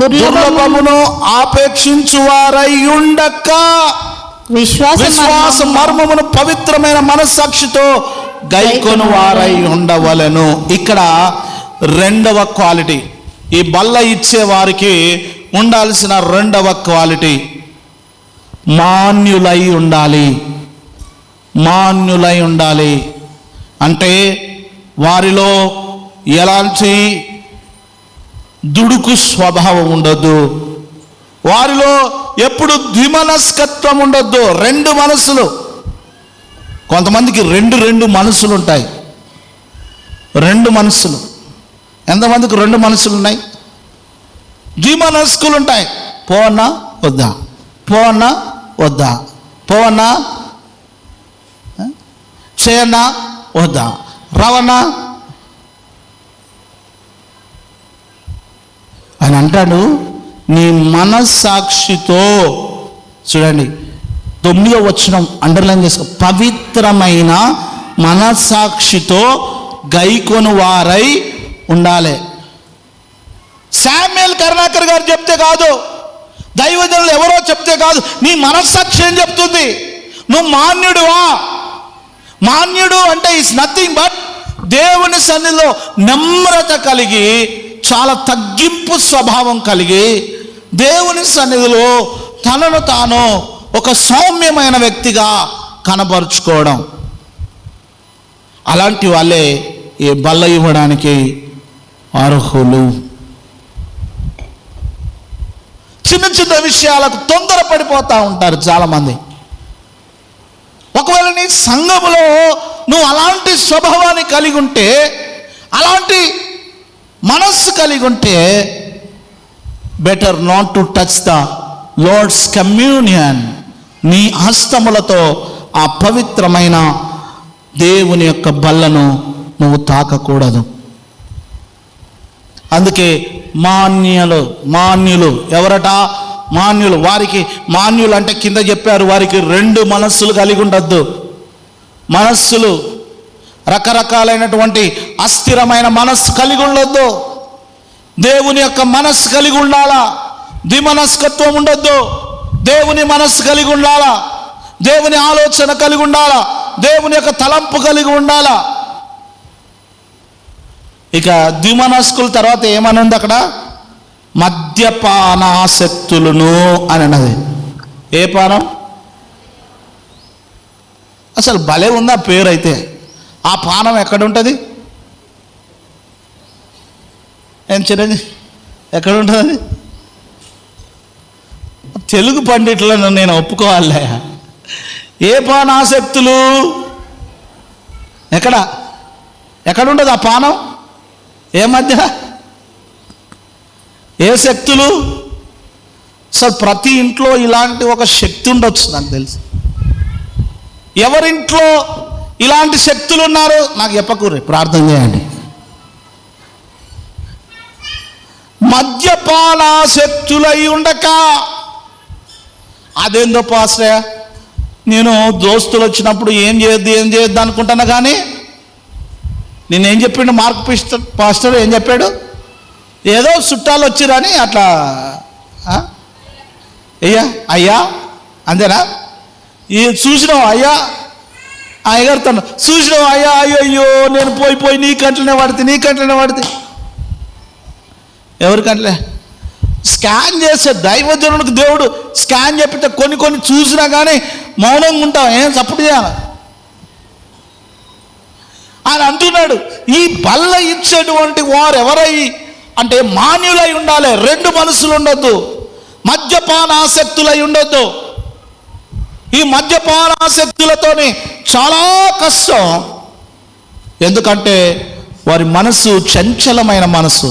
దుర్లభమును ఆపేక్షించువారై ఉండక విశ్వాస మర్మమును పవిత్రమైన మనస్సాక్షితో గైకొను వారై ఉండవలెను. ఇక్కడ 2వ క్వాలిటీ, ఈ బల్ల ఇచ్చే వారికి ఉండాల్సిన 2వ క్వాలిటీ, మాన్యులై ఉండాలి. మాన్యులై ఉండాలి అంటే వారిలో ఎలాంటి దుడుకు స్వభావం ఉండొద్దు, వారిలో ఎప్పుడు ద్విమనస్కత్వం ఉండొద్దు. 2 మనసులు, కొంతమందికి 2 మనసులు ఉంటాయి. 2 మనసులు. ఎంతమందికి 2 మనసులు ఉన్నాయి? ద్విమనస్కులు ఉంటాయి. పోవన్నా వద్దా, పోవన్నా వద్దా, పోవన్నా చేయన్నా వద్దా, రవన్నా అని అంటాడు. నీ మనస్సాక్షితో, చూడండి 9వ వచనం అండర్లైన్ చేసుకో, పవిత్రమైన మనస్సాక్షితో గైకొను వారై ఉండాలి. శామ్యూయల్ కరుణాకర్ గారు చెప్తే కాదు, దైవజనులు ఎవరో చెప్తే కాదు, నీ మనస్సాక్షి ఏం చెప్తుంది? నువ్వు మాన్యుడువా? మాన్యుడు అంటే ఇట్స్ నథింగ్ బట్ దేవుని సన్నిధిలో నమ్రత కలిగి, చాలా తగ్గింపు స్వభావం కలిగి, దేవుని సన్నిధిలో తనను తాను ఒక సౌమ్యమైన వ్యక్తిగా కనపరుచుకోవడం, అలాంటి వాళ్ళే ఈ బల్ల ఇవ్వడానికి అర్హులు. చిన్న చిన్న విషయాలకు తొందరపడిపోతూ ఉంటారు చాలామంది. ఒకవేళ నీ సంఘములో నువ్వు అలాంటి స్వభావాన్ని కలిగి ఉంటే, అలాంటి మనస్సు కలిగి ఉంటే, better not to touch the Lord's communion. నీ హస్తములతో ఆ పవిత్రమైన దేవుని యొక్క బల్లను నువ్వు తాకకూడదు. అందుకే మాన్యులు ఎవరట? మాన్యులు. వారికి మాన్యులు అంటే కింద చెప్పారు, వారికి 2 మనస్సులు కలిగి ఉండద్దు. మనస్సులు రకరకాలైనటువంటి అస్థిరమైన మనస్సు కలిగి ఉండొద్దు. దేవుని యొక్క మనస్సు కలిగి ఉండాలా. ద్విమనస్కత్వం ఉండొద్దు. దేవుని మనస్సు కలిగి ఉండాలా. దేవుని ఆలోచన కలిగి ఉండాలా. దేవుని యొక్క తలంపు కలిగి ఉండాలా. ఇక ద్విమనస్కుల తర్వాత ఏమని ఉంది అక్కడ? మద్యపానాసక్తులను అని అన్నది. ఏ పానం? అసలు భలే ఉందా పేరు అయితే. ఆ పానం ఎక్కడ ఉంటుంది? ఏం చిరంజీవి, ఎక్కడ ఉంటుంది అది? తెలుగు పండితులను నేను ఒప్పుకోవాలే. ఏ పానాసక్తులు? ఎక్కడ ఉంటుంది ఆ పానం? ఏ మధ్య? ఏ శక్తులు? అసలు ప్రతి ఇంట్లో ఇలాంటి ఒక శక్తి ఉండొచ్చు నాకు తెలిసి. ఎవరింట్లో ఇలాంటి శక్తులు ఉన్నారు నాకు చెప్పకూడదు, ప్రార్థన చేయండి. మద్యపానాసక్తులై ఉండక. అదేందో పాస్టయ్య, నేను దోస్తులు వచ్చినప్పుడు ఏం చేయొద్దు అనుకుంటున్నా, కానీ నేనేం చెప్పిండు మార్క్ పాస్టర్ ఏం చెప్పాడు? ఏదో చుట్టాలు వచ్చిరని అట్లా అయ్యా అంతేనా? ఈ చూసినావు అయ్యా, అయ్యగారు తను చూసినావు అయ్యా, అయ్యో నేను పోయి నీ కంట్లోనే పడితే. ఎవరి కంట్లే? స్కాన్ చేస్తే దైవజనుడికి దేవుడు స్కాన్ చెప్పితే కొన్ని చూసినా కానీ మౌనంగా ఉంటాం, ఏం సపోర్ట్ చేయాలి అని అంటున్నాడు. ఈ బల్ల ఇచ్చేటువంటి వారు ఎవరై అంటే మాన్యులై ఉండాలి. 2 మనసులు ఉండొద్దు. మద్యపానాసక్తులై ఉండొద్దు. ఈ మద్యపానాసక్తులతోనే చాలా కష్టం. ఎందుకంటే వారి మనసు చంచలమైన మనసు.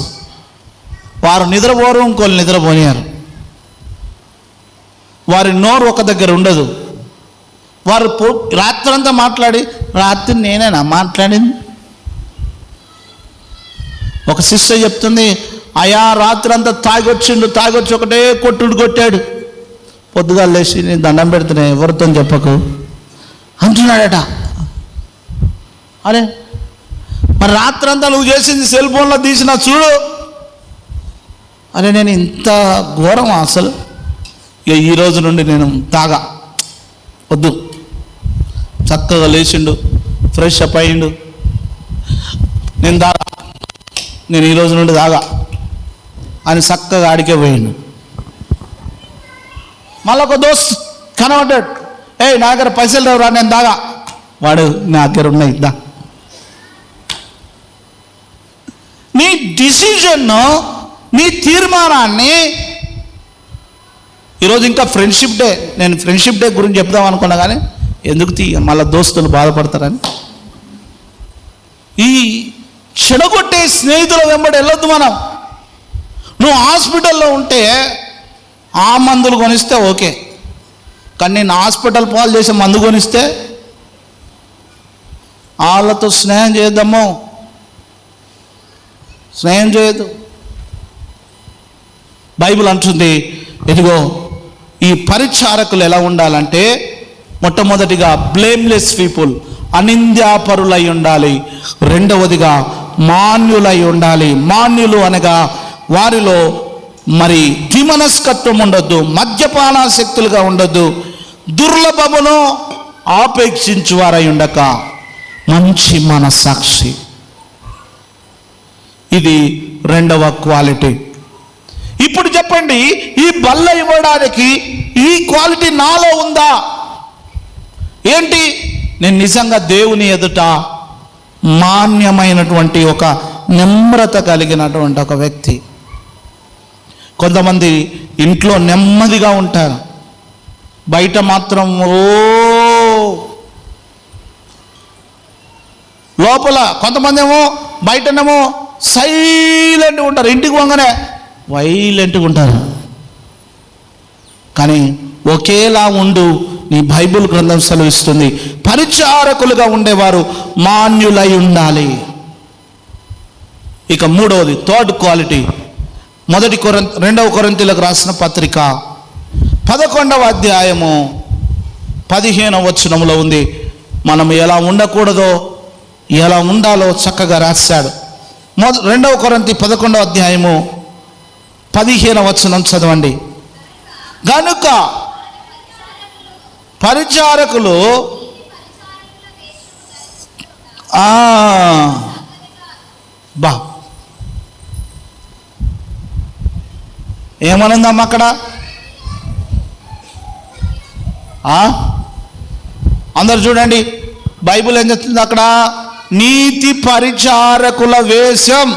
వారు నిద్రపోరు, ఇంకోళ్ళు నిద్రపోనియారు. వారి నోరు ఒక దగ్గర ఉండదు. వారు రాత్రంతా మాట్లాడి, రాత్రి నేనేనా మాట్లాడింది? ఒక సిస్టర్ చెప్తుంది, అయ్యా రాత్రి అంతా తాగొచ్చి ఒకటే కొట్టాడు. పొద్దుగా లేచి నేను దండం పెడుతున్నా, ఎవరితో చెప్పకు అంటున్నాడట. అరే మరి రాత్రంతా నువ్వు చేసింది సెల్ ఫోన్లో తీసినా చూడు. అరే నేను ఇంత ఘోరం అసలు. ఈ రోజు నుండి నేను వద్దు. చక్కగా లేచిండు, ఫ్రెష్ అప్ అయ్యిండు. నేను ఈ రోజు నుండి అని చక్కగా ఆడికే పోయిండు. మళ్ళీ ఒక దోస్త్ కనబడ్డాడు, నా దగ్గర పైసలు లేవురా, నేను వాడు నా దగ్గర ఉన్నాయి నీ డిసిజన్ను, నీ తీర్మానాన్ని. ఈరోజు ఇంకా ఫ్రెండ్షిప్ డే, నేను ఫ్రెండ్షిప్ డే గురించి చెప్దాం అనుకున్నా, కానీ ఎందుకు మళ్ళీ దోస్తులు బాధపడతారని. ఈ చెడగొట్టే స్నేహితుల వెంబడి వెళ్ళొద్దు మనం. నువ్వు హాస్పిటల్లో ఉంటే ఆ మందులు కొనిస్తే ఓకే, కానీ నేను హాస్పిటల్ పాలు చేసే మందు కొనిస్తే వాళ్ళతో స్నేహం చేద్దాము, స్నేహం చేయొద్దు. బైబిల్ అంటుంది, ఇదిగో ఈ పరిచారకులు ఎలా ఉండాలంటే, మొట్టమొదటిగా బ్లేమ్లెస్ పీపుల్, అనింద్యాపరులై ఉండాలి. రెండవదిగా మాన్యులై ఉండాలి. మాన్యులు అనగా వారిలో మరి ద్విమనస్కత్వం ఉండొద్దు, మద్యపానాసక్తులుగా ఉండొద్దు, దుర్లభమును ఆపేక్షించువారై ఉండక మంచి మనసాక్షి. ఇది రెండవ క్వాలిటీ. ఇప్పుడు చెప్పండి, ఈ బల్ల ఇవ్వడానికి ఈ క్వాలిటీ నాలో ఉందా? ఏంటి? నేను నిజంగా దేవుని ఎదుట మాన్యమైనటువంటి ఒక నమ్రత కలిగినటువంటి ఒక వ్యక్తి. కొంతమంది ఇంట్లో నెమ్మదిగా ఉంటారు, బయట మాత్రం లోపల. కొంతమంది ఏమో బయటనేమో సైలెంట్గా ఉంటారు, ఇంటికి పోగానే వైలెంట్గా ఉంటారు. కానీ ఒకేలా ఉండు నీ బైబిల్ గ్రంథం సెలవిస్తుంది, పరిచారకులుగా ఉండేవారు మాన్యులై ఉండాలి. ఇక మూడవది, థర్డ్ క్వాలిటీ, 2 కొరింథీయులకు రాసిన పత్రిక 11వ అధ్యాయము 15వ వచనంలో ఉంది. మనం ఎలా ఉండకూడదో ఎలా ఉండాలో చక్కగా రాశాడు. 2 కొరింథీ 11వ అధ్యాయము 15వ వచనం చదవండి. గనుక పరిచారకులు ఏమనుందమ్మా అక్కడ? అందరు చూడండి, బైబిల్ ఏం చెప్తుంది అక్కడ? నీతి పరిచారకుల వేషం.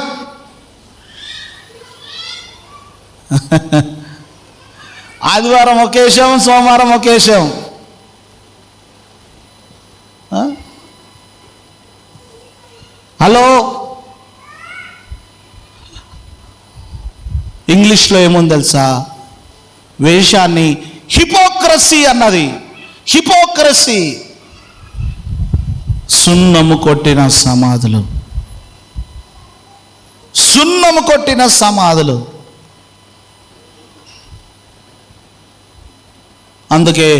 ఆదివారం ఒకేషం, సోమవారం ఒకేషం. హలో, ఇంగ్లీష్లో ఏముంది తెలుసా? వేషాన్ని హిపోక్రసీ అన్నది. హిపోక్రసీ. సున్నము కొట్టిన సమాధులు, సున్నము కొట్టిన సమాధులు. అందుకే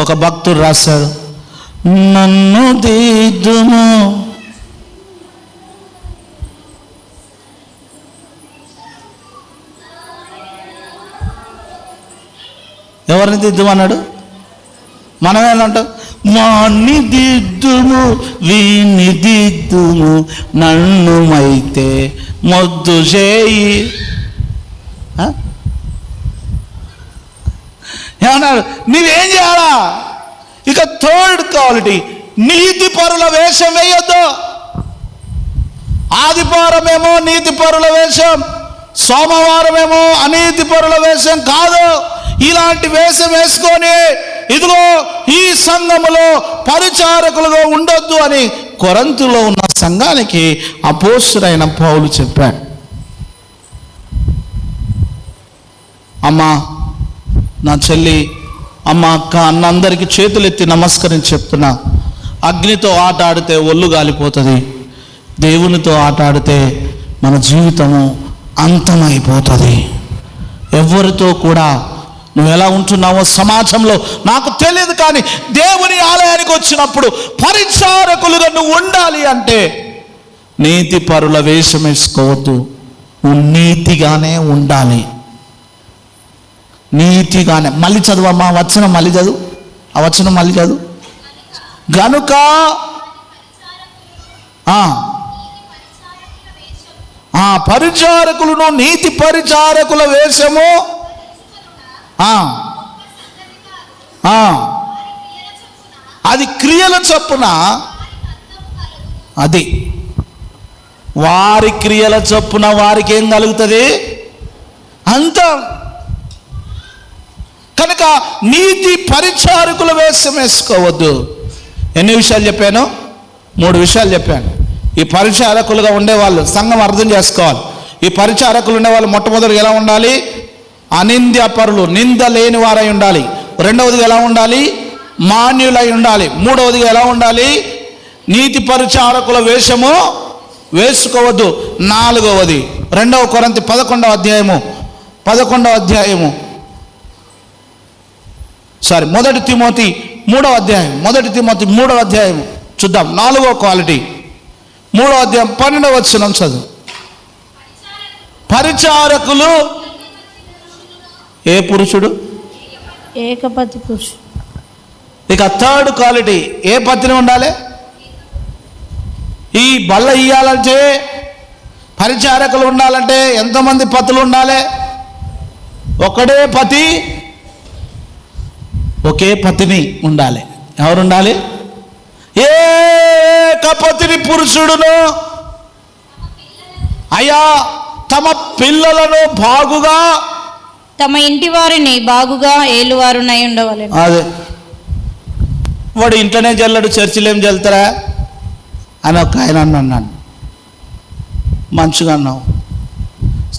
ఒక భక్తుడు రాశాడు, నన్ను దిద్దుము ఎవరిని దిద్దుమన్నాడు? మనమేనంటాం, వాణ్ణి దిద్దుము వీణ్ణి దిద్దుము నన్ను అయితే మొద్దు చేయి. ఏమన్నాడు? నీవేం చేయాలా? ఇక థర్డ్ క్వాలిటీ, నీతి పరుల వేషం వేయొద్దు. ఆదివారమేమో నీతి పరుల వేషం, సోమవారమేమో అనీతి పరుల వేషం కాదు. ఇలాంటి వేషం వేసుకొని ఇదిగో ఈ సంఘములో పరిచారకులుగా ఉండొద్దు అని కొరింథీలో ఉన్న సంఘానికి అపోస్తలుడైన పౌలు చెప్పాడు. అమ్మా, నా చెల్లి, అమ్మ, అక్క, అన్న అందరికీ చేతులెత్తి నమస్కరించి చెప్తున్నా, అగ్నితో ఆట ఆడితే ఒళ్ళు గాలిపోతుంది, దేవునితో ఆట ఆడితే మన జీవితము అంతమైపోతుంది. ఎవరితో కూడా నువ్వు ఎలా ఉంటున్నావో సమాజంలో నాకు తెలియదు, కానీ దేవుని ఆలయానికి వచ్చినప్పుడు పరిచారకులుగా నువ్వు ఉండాలి అంటే నీతి పరుల వేషం వేసుకోవద్దు. నువ్వు నీతిగానే ఉండాలి, నీతిగానే. మళ్ళీ చదువమ్మా వచనం, మళ్ళీ చదువు, ఆ వచనం మళ్ళీ చదువు. గనుక పరిచారకులను నీతి పరిచారకుల వేషము అది క్రియల చొప్పున, అది వారి క్రియల చొప్పున వారికి ఏం కలుగుతుంది? అంతం. కనుక నీతి పరిచారకుల వేషం వేసుకోవద్దు. ఎన్ని విషయాలు చెప్పాను? 3 విషయాలు చెప్పాను. ఈ పరిచారకులుగా ఉండేవాళ్ళు సంఘం అర్థం చేసుకోవాలి. ఈ పరిచారకులు ఉండేవాళ్ళు మొట్టమొదటిగా ఎలా ఉండాలి? అనింద్యపరులు, నింద లేని వారై ఉండాలి. రెండవదిగా ఎలా ఉండాలి? మాన్యులై ఉండాలి. మూడవదిగా ఎలా ఉండాలి? నీతి పరిచారకుల వేషము వేసుకోవద్దు. నాలుగవది 2 కొరింథీ 11వ అధ్యాయము 1 తిమోతి 3వ అధ్యాయం 1 తిమోతి 3వ అధ్యాయం చూద్దాం. 4వ క్వాలిటీ 3వ అధ్యాయం 12వ వచనం చదువు. పరిచారకులు ఏ పురుషుడు? ఏకపతి పురుషుడు. ఇక థర్డ్ క్వాలిటీ, ఏ పత్ని ఉండాలి? ఈ బల్ల ఇయ్యాలంటే, పరిచారకులు ఉండాలంటే ఎంతమంది పతులు ఉండాలి? ఒకడే పతి, ఒకే పతిని ఉండాలి. ఎవరుండాలి? ఏకపతిని పురుషుడును అయ్యా తమ పిల్లలను బాగుగా, తమ ఇంటి వారిని బాగుగా ఏలువారునై ఉండవలెను. అదే వాడు ఇంట్లోనే చల్లడు, చర్చిలో ఏం చల్లుతారా అని ఒక ఆయన అన్నాడు. మంచిగా అన్నావు.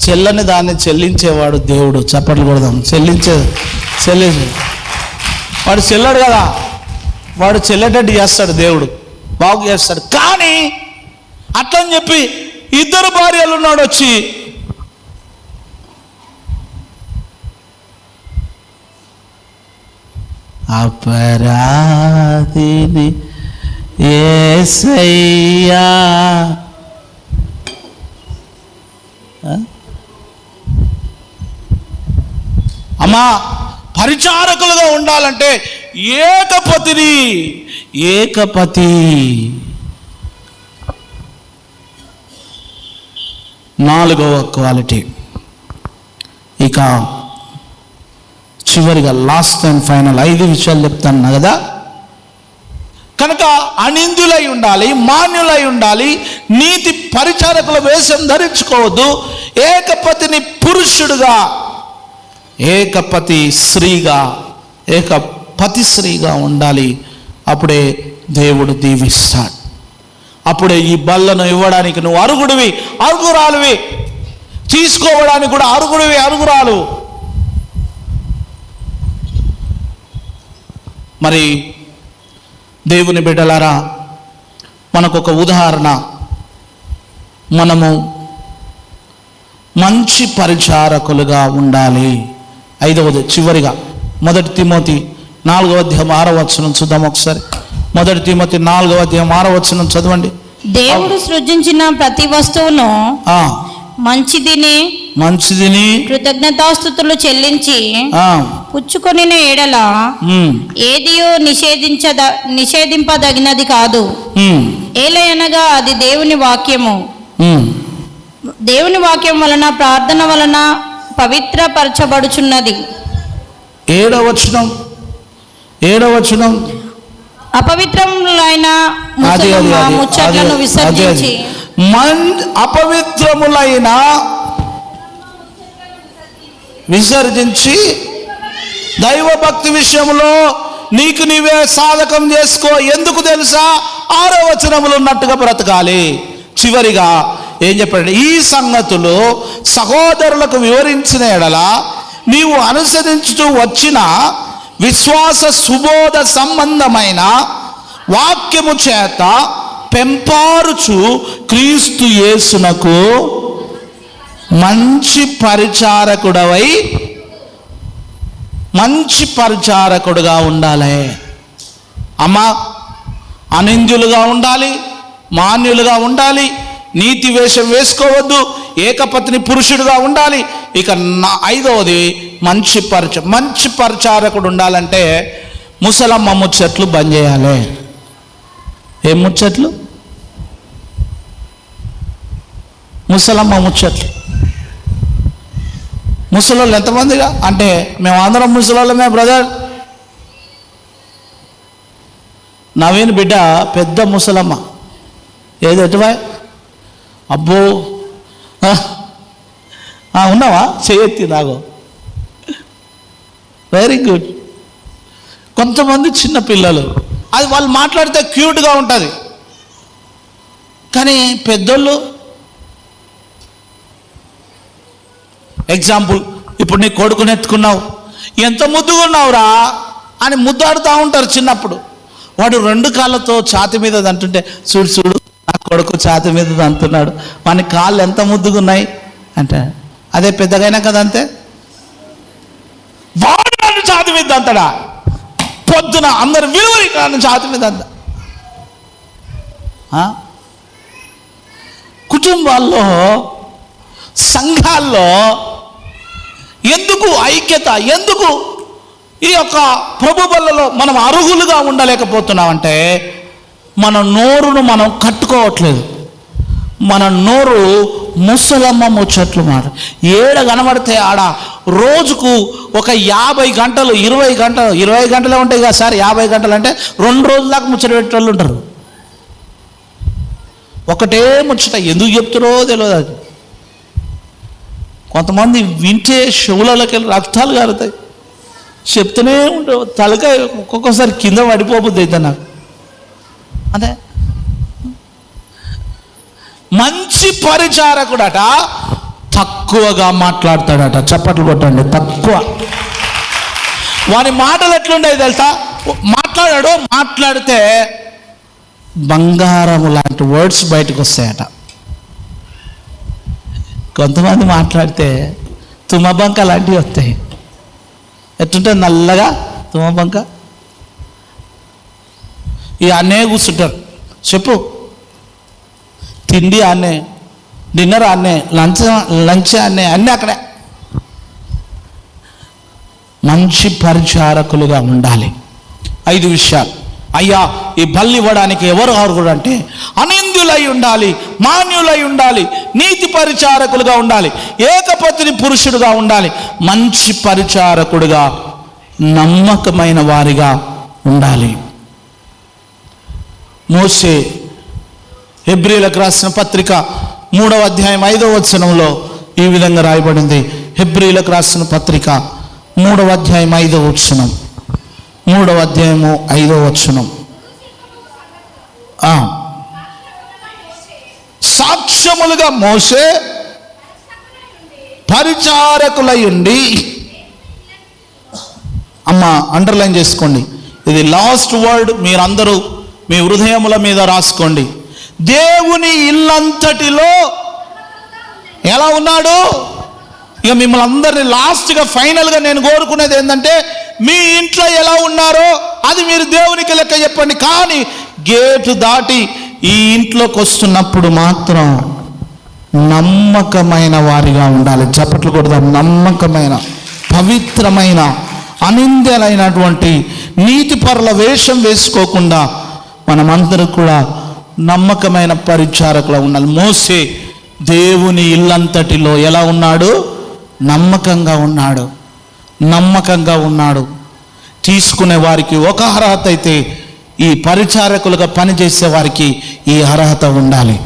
చెల్లని దాన్ని చెల్లించేవాడు దేవుడు. చప్పట్లు కొడదాం. చెల్లించే వాడు చెల్లడు కదా, వాడు చెల్లేటట్టు చేస్తాడు దేవుడు, బాగు చేస్తాడు. కానీ అట్లని చెప్పి 2 భార్యలు ఉన్నాడు వచ్చి అపరాధిని యేసయ్యా, అమ్మా పరిచారకులుగా ఉండాలంటే ఏకపతి 4వ క్వాలిటీ. ఇక చివరిగా లాస్ట్ అండ్ ఫైనల్ 5 విషయాలు చెప్తాను కదా. కనుక అనిందులై ఉండాలి, మాన్యులై ఉండాలి, నీతి పరిచారకుల వేషం ధరించుకోవద్దు, ఏకపతిని పురుషుడుగా, ఏకపతి స్త్రీగా ఉండాలి. అప్పుడే దేవుడు దీవిస్తాడు. అప్పుడే ఈ బల్లను ఇవ్వడానికి నువ్వు అరుగురాలువి, తీసుకోవడానికి కూడా అరుగురాలు. మరి దేవుని బిడ్డలారా, మనకొక ఉదాహరణ, మనము మంచి పరిచారకులుగా ఉండాలి. 5వది చివరిగా 1 తిమోతి 4వ అధ్యాయం 6వ వచనం చూద్దాం ఒకసారి. 1 తిమోతి 4వ అధ్యాయం 6వ వచనం చదవండి. దేవుడు సృజించిన ప్రతి వస్తువును మంచిదిని కృతజ్ఞతాస్తుతులు చెల్లించి పుచ్చుకొనిన ఎడల ఏదియో నిషేధింపదగినది కాదు. ఏలయనగా అది దేవుని వాక్యము. దేవుని వాక్యం వలన, ప్రార్థన వలన పవిత్రపరచబడుచున్నది. 7వ వచనం అపవిత్రములైన ముచ్చట్లను విసర్జించి, అపవిత్రములైన విసర్జించి దైవభక్తి విషయంలో నీకు నీవే సాధకం చేసుకో. ఎందుకు తెలుసా? 6వ వచనములు ఉన్నట్టుగా బ్రతకాలి. చివరిగా ఏం చెప్పండి? ఈ సంగతులు సహోదరులకు వివరించిన ఎడల నీవు అనుసరించుతూ వచ్చిన విశ్వాస సుబోధ సంబంధమైన వాక్యము చేత పెంపారుచు క్రీస్తు యేసునకు మంచి పరిచారకుడుగా ఉండాలి. అమ్మా, అనింద్యులుగా ఉండాలి, మాన్యులుగా ఉండాలి, నీతి వేషం వేసుకోవద్దు, ఏకపత్ని పురుషుడుగా ఉండాలి. ఇక 5వది మంచి పరిచారకుడు ఉండాలంటే ముసలమ్మ ముచ్చట్లు బంద్ చేయాలి. ఏం ముచ్చట్లు? ముసలమ్మ ముచ్చట్లు. ముసలోళ్ళు ఎంతమందిగా అంటే మేము అందరం ముసలోళ్ళమే బ్రదర్. నవీన్ బిడ్డ పెద్ద ముసలమ్మ. ఏదెటువా? అబ్బో ఉన్నావా? చేయెత్తి నాగో. Very good. కొంతమంది చిన్న పిల్లలు, అది వాళ్ళు మాట్లాడితే క్యూట్గా ఉంటుంది, కానీ పెద్దోళ్ళు, ఎగ్జాంపుల్ ఇప్పుడు నీ కొడుకుని ఎత్తుకున్నావు, ఎంత ముద్దుగా ఉన్నావురా అని ముద్దాడుతూ ఉంటారు చిన్నప్పుడు. వాడు 2 కాళ్ళతో ఛాతి మీద దంటుంటే చూడు నా కొడుకు ఛాతి మీద దంతున్నాడు, వాని కాళ్ళు ఎంత ముద్దుగా ఉన్నాయి అంటే, అదే పెద్దగైనా కదా అంతే. వాడు నన్ను ఛాతి మీద దంతడా, పొద్దున అందరు విలువరి నన్ను ఛాతి మీద అంత. కుటుంబాల్లో, సంఘాల్లో ఎందుకు ఐక్యత, ఎందుకు ఈ యొక్క ప్రభు బల్లలో మనం అర్హులుగా ఉండలేకపోతున్నామంటే మన నోరును మనం కట్టుకోవట్లేదు. మన నోరు ముసలమ్మ ముచ్చట్లు మాట, ఏడ కనబడితే ఆడ రోజుకు ఒక 50 గంటలు 20 గంటలే ఉంటాయి కదా సార్. 50 గంటలు అంటే 2 రోజుల దాకా ముచ్చట పెట్టేవాళ్ళు ఉంటారు. ఒకటే ముచ్చట, ఎందుకు చెప్తారో తెలియదు. అది కొంతమంది వింటే చెవులలోకి వెళ్ళి రక్తాలు కారుతాయి. చెప్తూనే ఉంటావు, తలకాయ ఒక్కొక్కసారి కింద పడిపోబుద్ది అయితే నాకు. అదే మంచి పరిచారకుడట తక్కువగా మాట్లాడతాడట. చప్పట్లు కొట్టండి. తక్కువ. వాని మాటలు ఎట్లుండేవి తెలుసా? మాట్లాడితే బంగారము లాంటి వర్డ్స్ బయటకు వస్తాయట. కొంతమంది మాట్లాడితే తుమ్మబంక లాంటివి వస్తాయి. ఎట్లుంటుంది? నల్లగా తుమ్మబంక. ఈ అన్నే కూర్చుంటారు. చెప్పు, తిండి అన్నే, డిన్నర్ అన్నే, లంచ్ అన్నే, అన్నీ అక్కడే. మంచి పరిచారకులుగా ఉండాలి. 5 విషయాలు. అయ్యా, ఈ బల్లి ఇవ్వడానికి ఎవరు అర్హుడు అంటే అనింద్యులై ఉండాలి, మాన్యులై ఉండాలి, నీతి పరిచారకులుగా ఉండాలి, ఏకపత్ని పురుషుడుగా ఉండాలి, మంచి పరిచారకుడుగా, నమ్మకమైన వారిగా ఉండాలి. మోషే హెబ్రీలకు రాసిన పత్రిక 3వ అధ్యాయం 5వ వచనంలో ఈ విధంగా రాయబడింది. హెబ్రీలకు రాసిన పత్రిక 3వ అధ్యాయం 5వ వచనం. 3వ అధ్యాయము 5వ వచనం. సాక్ష్యములుగా మోషే పరిచారకులై ఉండి, అమ్మ అండర్లైన్ చేసుకోండి, ఇది లాస్ట్ వర్డ్, మీరందరూ మీ హృదయముల మీద రాసుకోండి. దేవుని ఇల్లంతటిలో ఎలా ఉన్నాడు? ఇక మిమ్మల్ని అందరినీ లాస్ట్గా ఫైనల్గా నేను కోరుకునేది ఏంటంటే, మీ ఇంట్లో ఎలా ఉన్నారో అది మీరు దేవునికి లెక్క చెప్పండి. కానీ గేటు దాటి ఈ ఇంట్లోకి వస్తున్నప్పుడు మాత్రం నమ్మకమైన వారిగా ఉండాలి. చప్పట్లు కొడదాం. నమ్మకమైన, పవిత్రమైన, అనింద్యులైనటువంటి నీతిపరుల వేషం వేసుకోకుండా మనమందరూ కూడా నమ్మకమైన పరిచారకులు ఉండాలి. మోసే దేవుని ఇల్లంతటిలో ఎలా ఉన్నాడు? నమ్మకంగా ఉన్నాడు. నమ్మకంగా ఉన్నాడు. తీసుకునే వారికి ఒక అర్హత అయితే, ఈ పరిచారకులుగా పనిచేసే వారికి ఈ అర్హత ఉండాలి.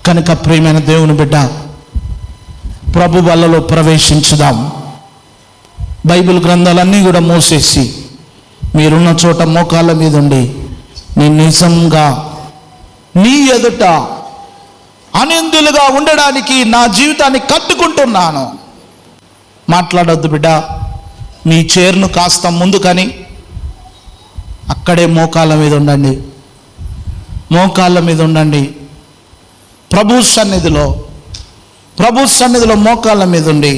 కనుక ప్రియమైన దేవుని బిడ్డ, ప్రభు వల్లలో ప్రవేశించుదాం. బైబిల్ గ్రంథాలన్నీ కూడా మూసేసి మీరున్న చోట మోకాళ్ళ మీద ఉండి, నేను నిజంగా నీ ఎదుట అనిందులుగా ఉండడానికి నా జీవితాన్ని కట్టుకుంటున్నాను. మాట్లాడొద్దు బిడ్డ. మీ చైర్ను కాస్త ముందు కానీ అక్కడే మోకాళ్ళ మీద ఉండండి. మోకాళ్ళ మీద ఉండండి. ప్రభు సన్నిధిలో మోకాళ్ళ మీద ఉండి